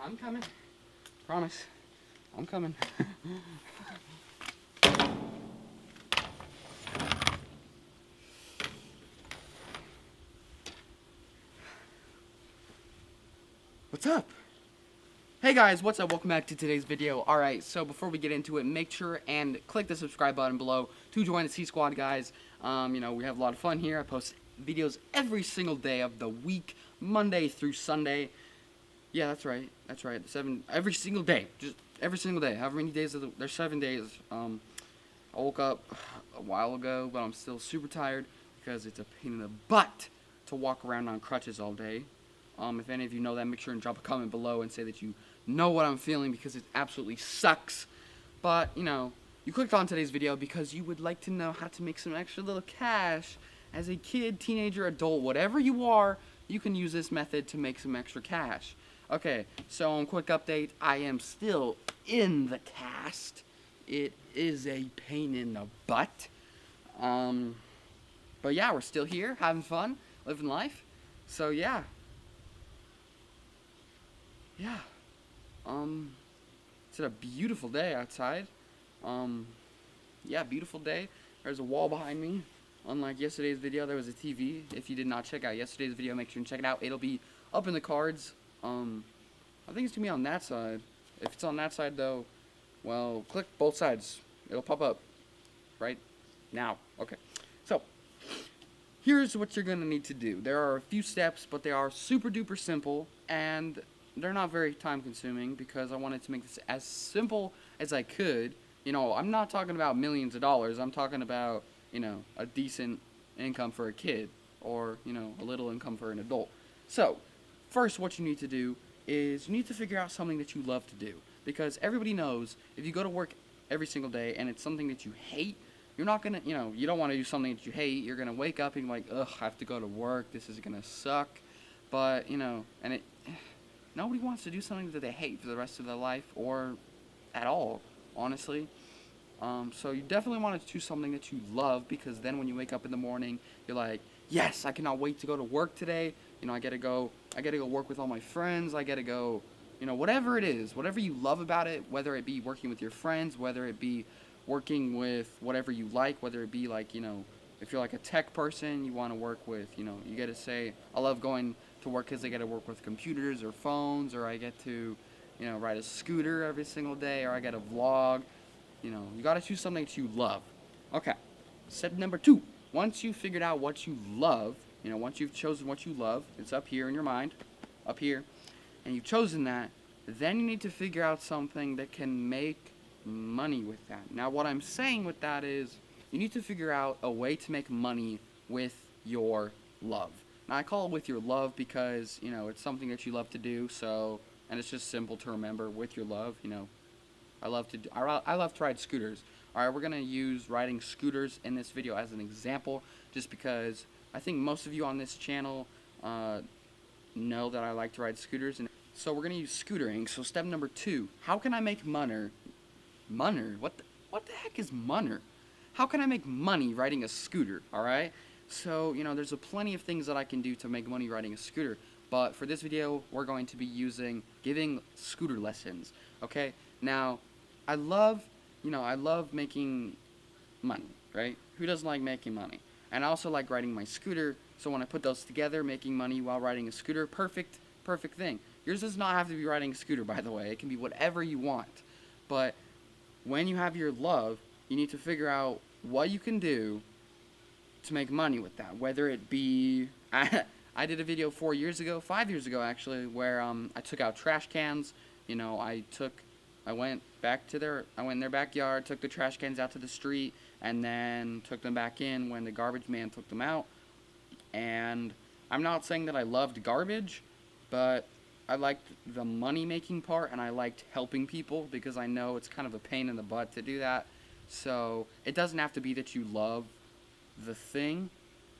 I'm coming. Promise. I'm coming. What's up? Hey guys, what's up? Welcome back to today's video. Alright, so before we get into it, make sure and click the subscribe button below to join the C-Squad, guys. We have a lot of fun here. I post videos every single day of the week, Monday through Sunday. Yeah, that's right. That's right. Every single day. Just every single day. However many days there's 7 days. I woke up a while ago, but I'm still super tired because it's a pain in the butt to walk around on crutches all day. If any of you know that, make sure and drop a comment below and say that you know what I'm feeling, because it absolutely sucks. But, you clicked on today's video because you would like to know how to make some extra little cash. As a kid, teenager, adult, whatever you are, you can use this method to make some extra cash. Okay, so quick update, I am still in the cast. It is a pain in the butt. But yeah, we're still here, having fun, living life. So yeah. Yeah. It's a beautiful day outside. Yeah, beautiful day. There's a wall behind me. Unlike yesterday's video, there was a TV. If you did not check out yesterday's video, make sure and check it out. It'll be up in the cards. I think it's gonna be on that side. If it's on that side though, well, click both sides. It'll pop up right now. Okay. So, here's what you're gonna need to do. There are a few steps, but they are super duper simple, and they're not very time consuming because I wanted to make this as simple as I could. I'm not talking about millions of dollars. I'm talking about, a decent income for a kid, or, a little income for an adult. So, first what you need to do is you need to figure out something that you love to do. Because everybody knows if you go to work every single day and it's something that you hate, you're not going to, you don't want to do something that you hate. You're going to wake up and be like, ugh, I have to go to work. This is going to suck. But, nobody wants to do something that they hate for the rest of their life, or at all, honestly. So you definitely want to choose something that you love, because then when you wake up in the morning, you're like, yes, I cannot wait to go to work today. I gotta go work with all my friends. I gotta go, whatever it is, whatever you love about it, whether it be working with your friends, whether it be working with whatever you like, whether it be like, if you're like a tech person, you want to work with, you get to say, I love going to work because I get to work with computers or phones, or I get to, ride a scooter every single day, or I get to vlog. You got to choose something that you love. Okay, step number 2. Once you've figured out what you love, once you've chosen what you love, it's up here in your mind, up here, and you've chosen that, then you need to figure out something that can make money with that. Now, what I'm saying with that is, you need to figure out a way to make money with your love. Now, I call it with your love because, it's something that you love to do, and it's just simple to remember, with your love, I love to ride scooters. Alright, we're going to use riding scooters in this video as an example, just because I think most of you on this channel know that I like to ride scooters. And so we're going to use scootering. So step number 2, how can I make money? What the heck is money? How can I make money riding a scooter? Alright, so there's plenty of things that I can do to make money riding a scooter, but for this video we're going to be giving scooter lessons. Okay, now I love making money, right? Who doesn't like making money? And I also like riding my scooter, so when I put those together, making money while riding a scooter, perfect thing. Yours does not have to be riding a scooter, by the way. It can be whatever you want. But when you have your love, you need to figure out what you can do to make money with that. Whether it be, I did a video 5 years ago actually, where I took out trash cans. I went in their backyard, took the trash cans out to the street, and then took them back in when the garbage man took them out. And I'm not saying that I loved garbage, but I liked the money-making part, and I liked helping people, because I know it's kind of a pain in the butt to do that. So it doesn't have to be that you love the thing.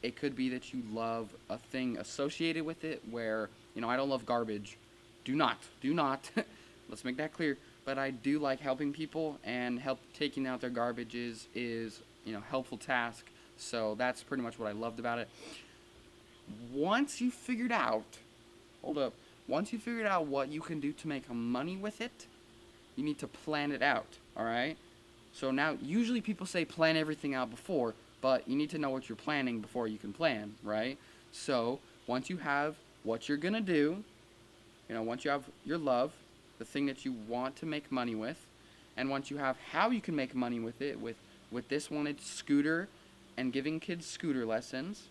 It could be that you love a thing associated with it, where, I don't love garbage. Do not. Let's make that clear. But I do like helping people, and taking out their garbage is helpful task. So that's pretty much what I loved about it. Once you figured out, once you figured out what you can do to make money with it, you need to plan it out, all right? So now, usually people say plan everything out before, but you need to know what you're planning before you can plan, right? So once you have what you're gonna do, once you have your love, the thing that you want to make money with, and once you have how you can make money with it, with this wanted scooter and giving kids scooter lessons,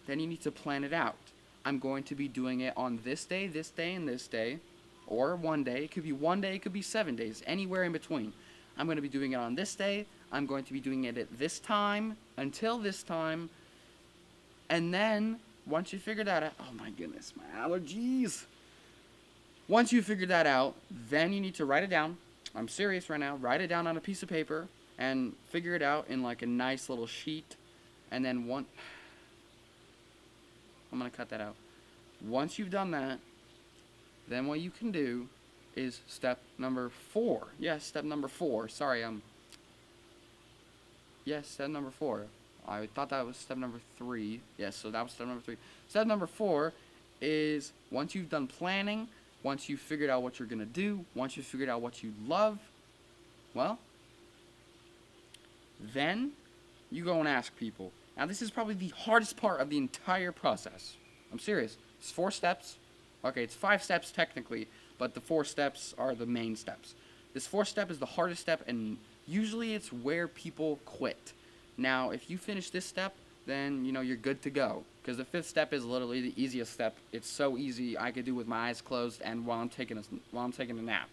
then you need to plan it out. I'm going to be doing it on this day, and this day, or one day. It could be one day, it could be 7 days, anywhere in between. I'm going to be doing it on this day. I'm going to be doing it at this time, until this time. And then, once you figure that out, oh my goodness, my allergies. Once you figure that out, then you need to write it down. I'm serious right now. Write it down on a piece of paper and figure it out in like a nice little sheet. And then I'm going to cut that out. Once you've done that, then what you can do is step number 4. Yes, step number 4. Sorry, yes, step number 4. I thought that was step number 3. Yes, so that was step number 3. Step number 4 is once you've done planning, once you've figured out what you're going to do, once you've figured out what you love, well, then you go and ask people. Now, this is probably the hardest part of the entire process. I'm serious. It's 4 steps. Okay, it's 5 steps technically, but the 4 steps are the main steps. This 4th step is the hardest step, and usually it's where people quit. Now, if you finish this step, then, you're good to go. Because the 5th step is literally the easiest step. It's so easy, I could do with my eyes closed and while I'm taking a nap.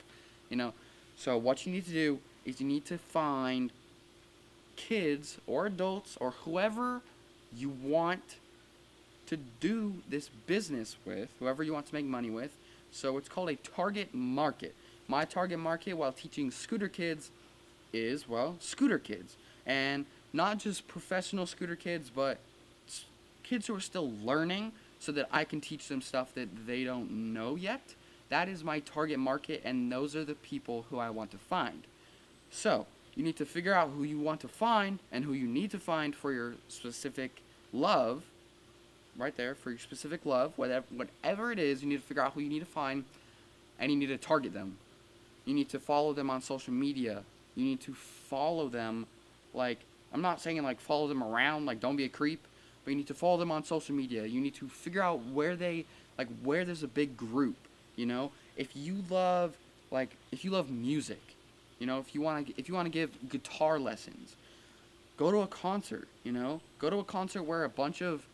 So what you need to do is you need to find kids or adults or whoever you want to do this business with, whoever you want to make money with. So it's called a target market. My target market while teaching scooter kids is, well, scooter kids. And not just professional scooter kids, but kids who are still learning so that I can teach them stuff that they don't know yet. That is my target market, and those are the people who I want to find. So you need to figure out who you want to find and who you need to find for your specific love. Right there, for your specific love, whatever it is, you need to figure out who you need to find, and you need to target them. You need to follow them on social media. You need to follow them, I'm not saying follow them around, don't be a creep, but you need to follow them on social media. You need to figure out where there's a big group, If you love music, if you want to give guitar lessons, go to a concert, Go to a concert where a bunch of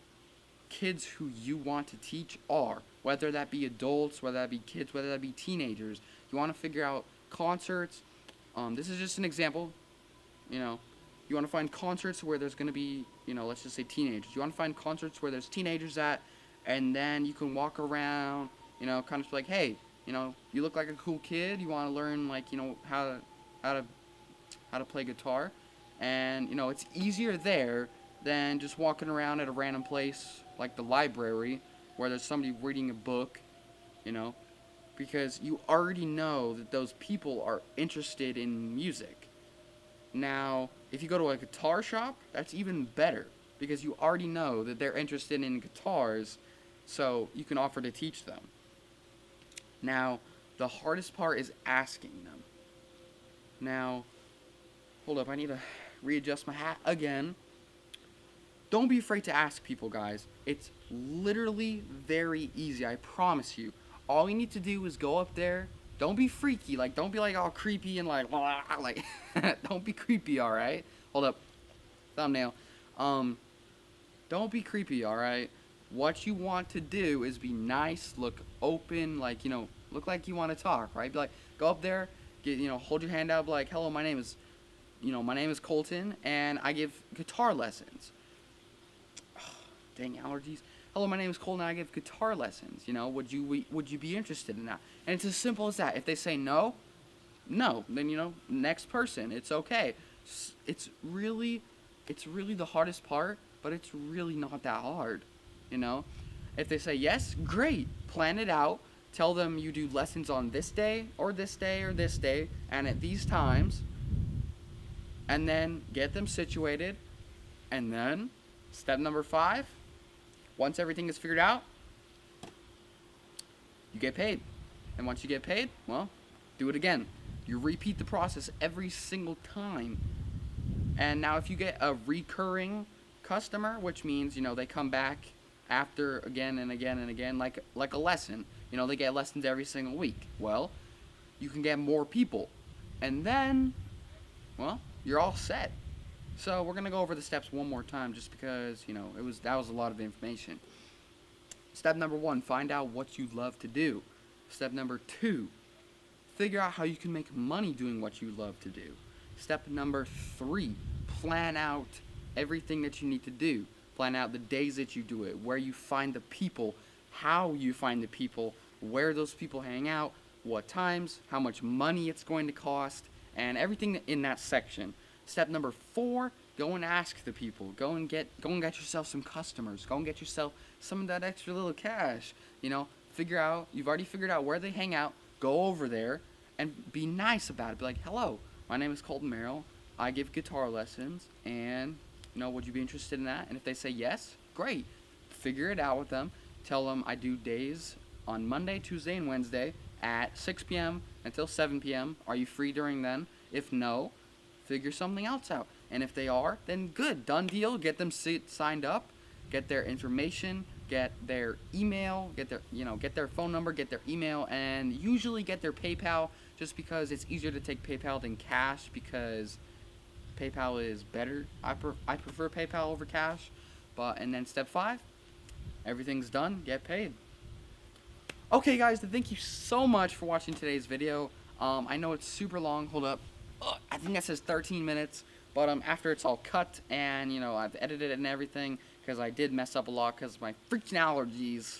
kids who you want to teach are, whether that be adults, whether that be kids, whether that be teenagers. You want to figure out concerts. This is just an example. You want to find concerts where there's going to be, let's just say teenagers. You want to find concerts where there's teenagers at, and then you can walk around, kind of like, hey, you look like a cool kid. You want to learn, how to play guitar, and it's easier there than just walking around at a random place like the library where there's somebody reading a book, because you already know that those people are interested in music. Now, if you go to a guitar shop, that's even better because you already know that they're interested in guitars, so you can offer to teach them. Now, the hardest part is asking them. Now, hold up, I need to readjust my hat again. Don't be afraid to ask people, guys. It's literally very easy, I promise you. All you need to do is go up there. Don't be freaky, don't be all creepy and don't be creepy, alright? Hold up. Thumbnail. Don't be creepy, alright? What you want to do is be nice, look open, look like you want to talk, right? Be go up there, hold your hand out, hello, my name is Colton, and I give guitar lessons. Dang allergies. Hello, my name is Colton and I give guitar lessons. Would you be interested in that? And it's as simple as that. If they say no, then next person. It's okay. It's really the hardest part, but it's really not that hard. If they say yes, great. Plan it out. Tell them you do lessons on this day or this day or this day and at these times. And then get them situated. And then step number 5. Once everything is figured out, you get paid. And once you get paid, well, do it again. You repeat the process every single time. And now if you get a recurring customer, which means, they come back after again and again and again, like a lesson. They get lessons every single week. Well, you can get more people. And then, well, you're all set. So we're going to go over the steps one more time just because, that was a lot of information. Step number 1, find out what you love to do. Step number 2, figure out how you can make money doing what you love to do. Step number 3, plan out everything that you need to do. Plan out the days that you do it, where you find the people, how you find the people, where those people hang out, what times, how much money it's going to cost, and everything in that section. Step number 4, go and ask the people. Go and get yourself some customers. Go and get yourself some of that extra little cash. You've already figured out where they hang out. Go over there and be nice about it. Be like, hello, my name is Colton Merrill. I give guitar lessons, and would you be interested in that? And if they say yes, great. Figure it out with them. Tell them I do days on Monday, Tuesday, and Wednesday at 6 p.m. until 7 p.m. Are you free during then? If no, figure something else out. And if they are, then good. Done deal. Get them signed up. Get their information. Get their email. Get their phone number. Get their email. And usually get their PayPal, just because it's easier to take PayPal than cash, because PayPal is better. I prefer PayPal over cash. And then step 5, everything's done. Get paid. Okay, guys, thank you so much for watching today's video. I know it's super long. Hold up. I think that says 13 minutes. But after it's all cut and, I've edited it and everything, because I did mess up a lot because of my freaking allergies.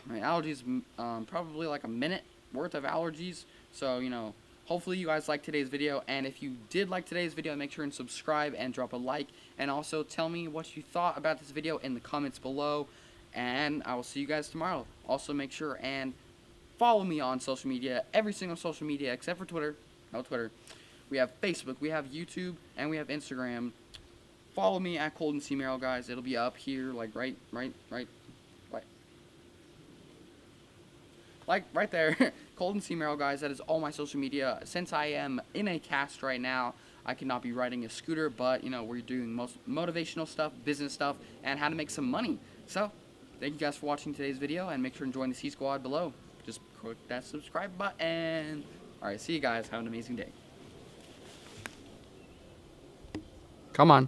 My allergies, probably like a minute worth of allergies. So, hopefully you guys liked today's video. And if you did like today's video, make sure and subscribe and drop a like. And also tell me what you thought about this video in the comments below. And I will see you guys tomorrow. Also, make sure and follow me on social media. Every single social media except for Twitter. No Twitter. We have Facebook, we have YouTube, and we have Instagram. Follow me at Colton C. Merrill, guys. It'll be up here, like right there. Colton C. Merrill, guys. That is all my social media. Since I am in a cast right now, I cannot be riding a scooter, but, we're doing most motivational stuff, business stuff, and how to make some money. So, thank you guys for watching today's video, and make sure and join the C Squad below. Just click that subscribe button. Alright, see you guys. Have an amazing day. Come on.